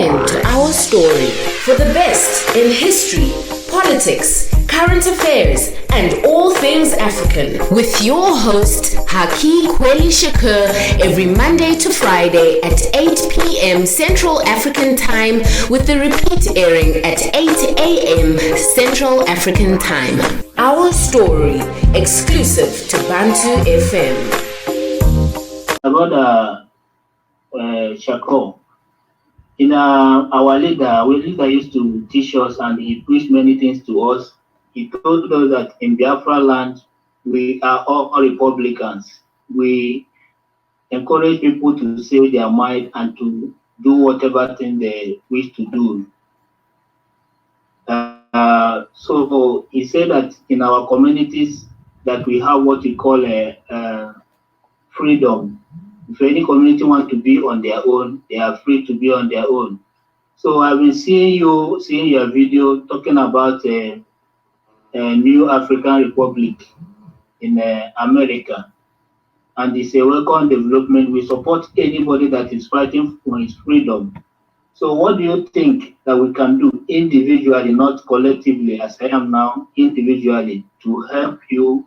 in to Our Story for the best in history, politics, current affairs, and all things African. With your host, Haki Kweli Shakur, every Monday to Friday at 8 p.m. Central African Time, with the repeat airing at 8 a.m. Central African Time. Our Story, exclusive to Bantu FM. About Shakur. In our leader used to teach us, and he preached many things to us. He told us that in Biafra land, we are all Republicans. We encourage people to say their mind and to do whatever thing they wish to do. So he said that in our communities that we have what we call a freedom. If any community want to be on their own, they are free to be on their own. So I've been seeing your video talking about a new African Republic in America, and it's a welcome development. We support anybody that is fighting for his freedom. So what do you think that we can do individually, not collectively, as I am now, individually, to help you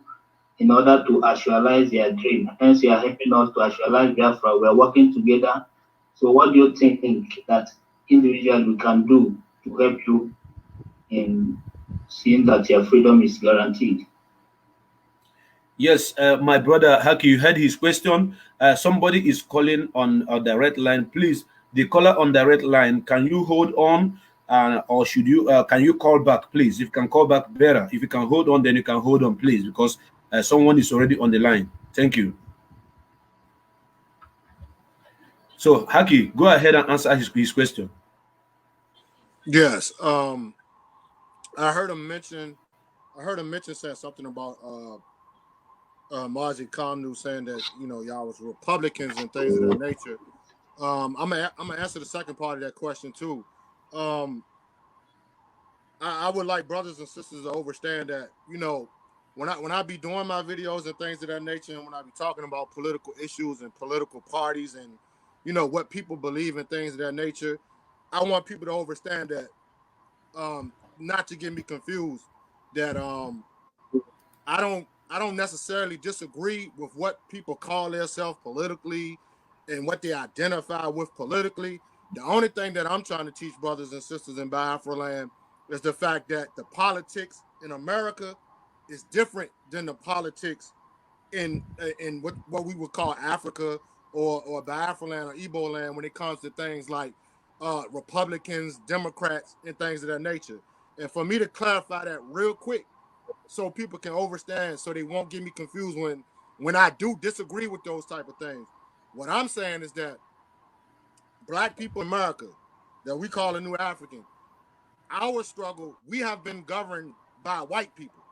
in order to actualize their dream? Hence, you are helping us to actualize Biafra. We are working together. So what do you think that individually we can do to help you in seeing that your freedom is guaranteed? Yes, my brother Haki, you heard his question. Somebody is calling on the red line. Please, the caller on the red line, can you hold on, or should you? Can you call back, please? If you can call back, better. If you can hold on, then you can hold on, please, because someone is already on the line. Thank you. So, Haki, go ahead and answer his question. Yes. I heard him mention saying something about Margie Comnu saying that y'all was Republicans and things of that nature. I'm gonna answer the second part of that question too. I would like brothers and sisters to understand that when I be doing my videos and things of that nature, and when I be talking about political issues and political parties and what people believe in things of that nature, I want people to understand that not to get me confused, that I don't necessarily disagree with what people call themselves politically and what they identify with politically. The only thing that I'm trying to teach brothers and sisters in Biafra land is the fact that the politics in America is different than the politics in what we would call Africa or Biafra land or Igbo land when it comes to things like Republicans, Democrats, and things of that nature. And for me to clarify that real quick, so people can understand, so they won't get me confused when I do disagree with those type of things. What I'm saying is that Black people in America, that we call a new African, our struggle, we have been governed by white people.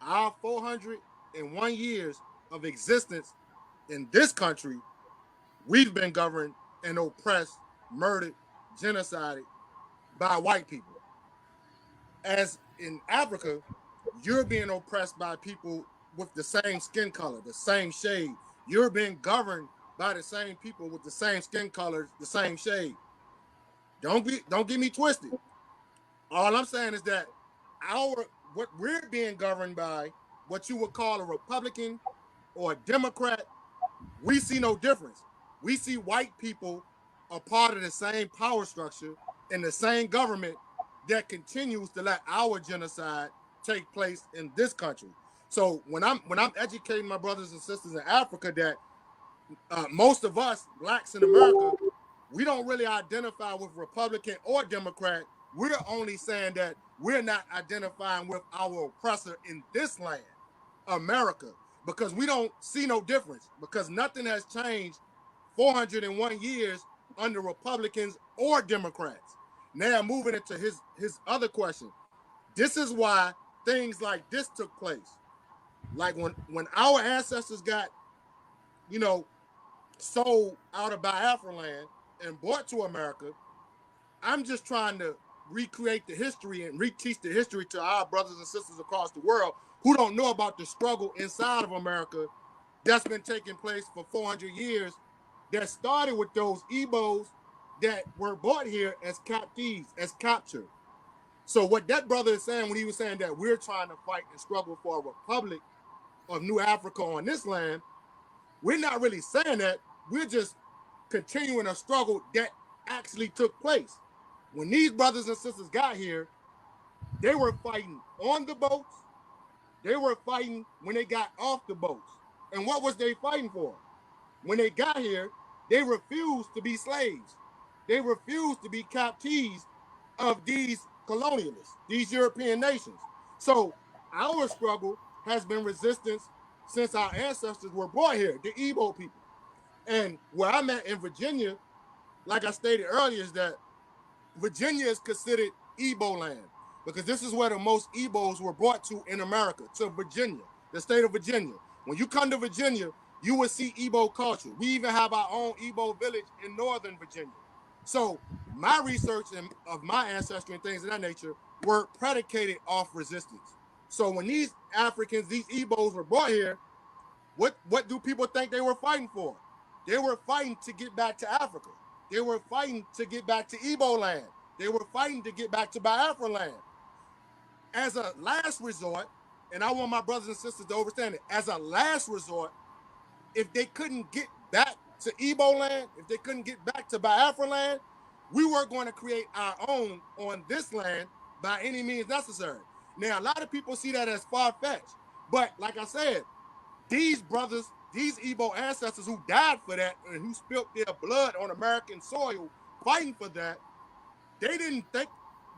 Our 401 years of existence in this country, we've been governed and oppressed, murdered, genocided by white people. As in Africa, you're being oppressed by people with the same skin color, the same shade. You're being governed by the same people with the same skin color, the same shade. Don't get me twisted. All I'm saying is that what we're being governed by, what you would call a Republican or a Democrat, we see no difference. We see white people are part of the same power structure and the same government that continues to let our genocide take place in this country. So when I'm educating my brothers and sisters in Africa that most of us Blacks in America, we don't really identify with Republican or Democrat. We're only saying that we're not identifying with our oppressor in this land, America, because we don't see no difference, because nothing has changed 401 years under Republicans or Democrats. Now moving into his other question. This is why things like this took place. Like when our ancestors got, sold out of Biafra land and brought to America, I'm just trying to recreate the history and reteach the history to our brothers and sisters across the world who don't know about the struggle inside of America that's been taking place for 400 years, that started with those Igbos that were brought here as captives, as captured. So what that brother is saying when he was saying that we're trying to fight and struggle for a republic of New Africa on this land, we're not really saying that. We're just continuing a struggle that actually took place. When these brothers and sisters got here, they were fighting on the boats. They were fighting when they got off the boats. And what was they fighting for? When they got here, they refused to be slaves. They refused to be captives of these colonialists, these European nations. So our struggle has been resistance since our ancestors were brought here, the Igbo people. And where I'm at in Virginia, like I stated earlier, is that Virginia is considered Igbo land because this is where the most Igbos were brought to in America, to Virginia, the state of Virginia. When you come to Virginia, you will see Igbo culture. We even have our own Igbo village in Northern Virginia. So my research of my ancestry and things of that nature were predicated off resistance. So when these Africans, these Igbos were brought here, what do people think they were fighting for? They were fighting to get back to Africa. They were fighting to get back to Igbo land. They were fighting to get back to Biafra land. As a last resort, and I want my brothers and sisters to understand it, as a last resort, if they couldn't get back to Igbo land, if they couldn't get back to Biafra land, we were going to create our own on this land by any means necessary. Now, a lot of people see that as far-fetched, but like I said, these brothers, these Igbo ancestors who died for that and who spilled their blood on American soil fighting for that, they didn't think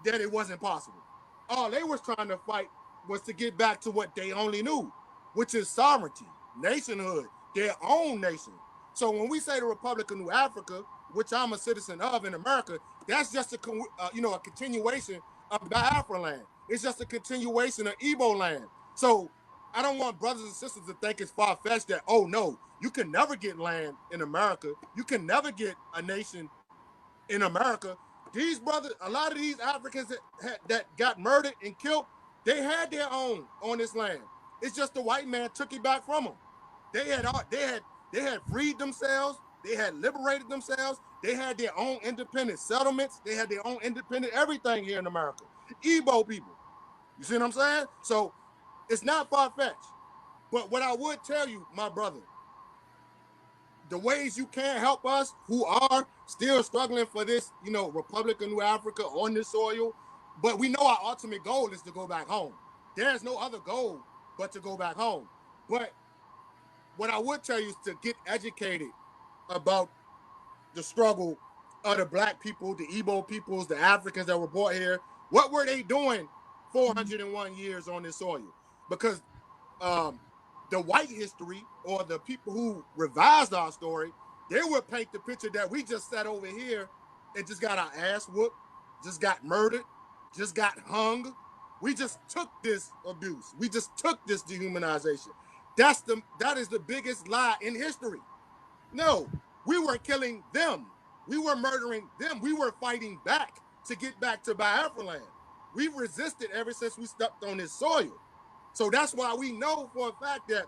that it wasn't possible. All they was trying to fight was to get back to what they only knew, which is sovereignty, nationhood, their own nation. So when we say the Republic of New Africa, which I'm a citizen of in America, that's just a continuation of Biafra land. It's just a continuation of Igbo land. So I don't want brothers and sisters to think it's far-fetched that, oh no, you can never get land in America. You can never get a nation in America. These brothers, a lot of these Africans that got murdered and killed, they had their own on this land. It's just the white man took it back from them. They had freed themselves. They had liberated themselves. They had their own independent settlements. They had their own independent everything here in America. Igbo people. You see what I'm saying? So it's not far-fetched. But what I would tell you, my brother, the ways you can help us who are still struggling for this, Republic of New Africa on this soil, but we know our ultimate goal is to go back home. There's no other goal but to go back home. But what I would tell you is to get educated about the struggle of the black people, the Igbo peoples, the Africans that were brought here. What were they doing 401 years on this soil? Because the white history or the people who revised our story, they would paint the picture that we just sat over here and just got our ass whooped, just got murdered, just got hung. We just took this abuse. We just took this dehumanization. That is the biggest lie in history. No, we were killing them. We were murdering them. We were fighting back to get back to Biafra land. We've resisted ever since we stepped on this soil. So that's why we know for a fact that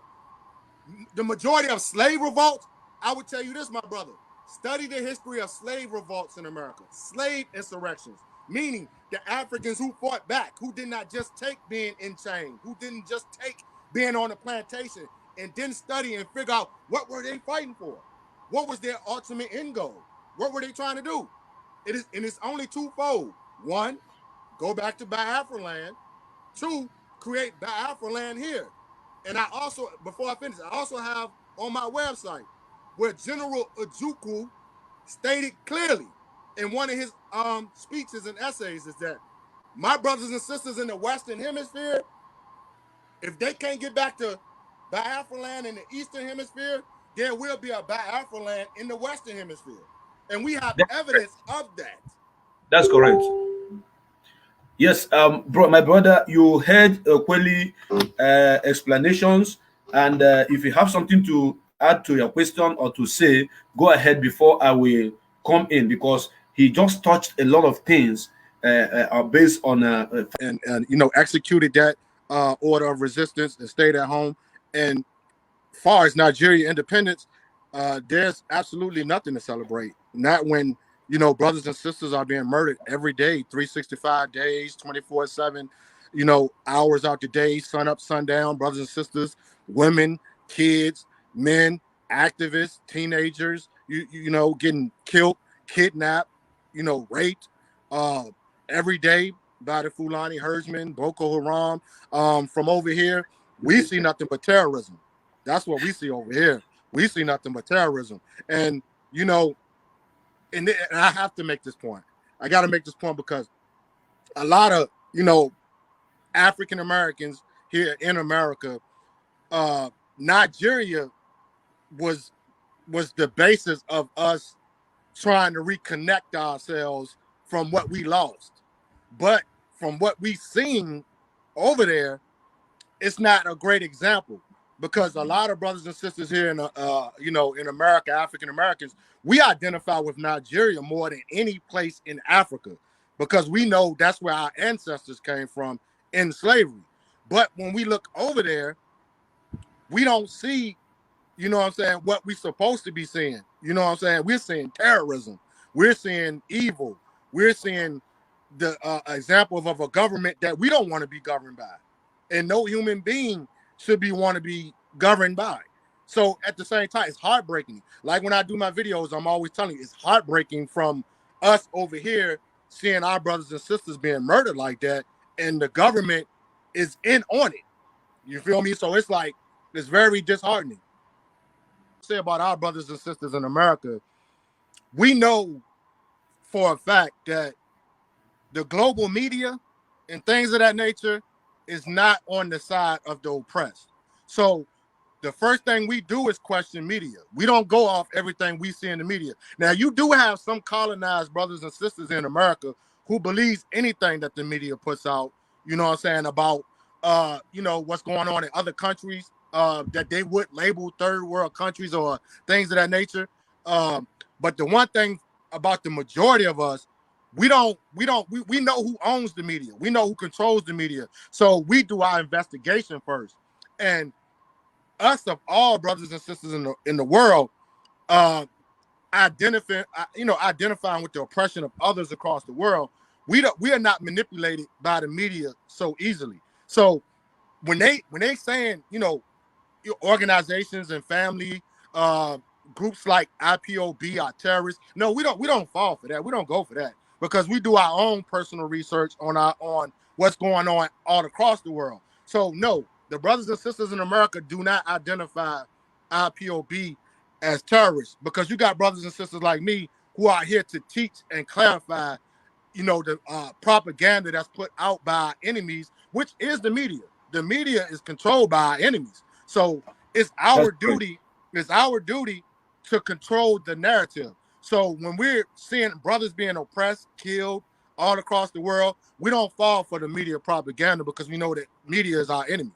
the majority of slave revolts, I would tell you this, my brother, study the history of slave revolts in America, slave insurrections, meaning the Africans who fought back, who did not just take being in chains, who didn't just take being on a plantation and didn't study and figure out what were they fighting for? What was their ultimate end goal? What were they trying to do? It's only twofold. One, go back to Biafra land. Two, create Biafra land here. And I also, before I finish, I also have on my website where General Ojukwu stated clearly in one of his speeches and essays is that my brothers and sisters in the Western Hemisphere, if they can't get back to Biafra land in the Eastern Hemisphere, there will be a Biafra land in the Western Hemisphere. And we have evidence of that. That's correct. Yes, my brother, you heard Kweli explanations, and if you have something to add to your question or to say, go ahead before I will come in, because he just touched a lot of things based on and executed that order of resistance and stayed at home. And far as Nigeria independence, there's absolutely nothing to celebrate. Not when You know, brothers and sisters are being murdered every day, 365 days, 24/7, you know, hours out the day, sun up, sundown, brothers and sisters, women, kids, men, activists, teenagers, you know, getting killed, kidnapped, you know, raped uh, every day by the Fulani herdsmen, Boko Haram. From over here, we see nothing but terrorism. That's what we see over here. We see nothing but terrorism. And, you know, and I have to make this point. I got to make this point because a lot of, you know, African Americans here in America, Nigeria was the basis of us trying to reconnect ourselves from what we lost. But from what we've seen over there, it's not a great example because a lot of brothers and sisters here in you know, in America, African Americans, we identify with Nigeria more than any place in Africa because we know that's where our ancestors came from in slavery. But when we look over there, we don't see, you know what I'm saying, what we're supposed to be seeing. You know what I'm saying? We're seeing terrorism. We're seeing evil. We're seeing the example of a government that we don't want to be governed by. And no human being should want to be governed by. So at the same time, it's heartbreaking. Like when I do my videos, I'm always telling you, it's heartbreaking from us over here seeing our brothers and sisters being murdered like that, and the government is in on it. You feel me? So it's like, it's very disheartening. Say about our brothers and sisters in America, we know for a fact that the global media and things of that nature is not on the side of the oppressed. So the first thing we do is question media. We don't go off everything we see in the media. Now, you do have some colonized brothers and sisters in America who believes anything that the media puts out, you know what I'm saying, about you know, what's going on in other countries that they would label third world countries or things of that nature. But the one thing about the majority of us, we know who owns the media. We know who controls the media. So we do our investigation first. And us of all brothers and sisters in the world, identifying with the oppression of others across the world, we are not manipulated by the media so easily. So when they saying, you know, organizations and family groups like IPOB are terrorists, no, we don't fall for that. We don't go for that because we do our own personal research on what's going on all across the world. So no, the brothers and sisters in America do not identify IPOB as terrorists because you got brothers and sisters like me who are here to teach and clarify, you know, the propaganda that's put out by our enemies, which is the media. The media is controlled by our enemies. So it's our duty to control the narrative. So when we're seeing brothers being oppressed, killed all across the world, we don't fall for the media propaganda because we know that media is our enemy.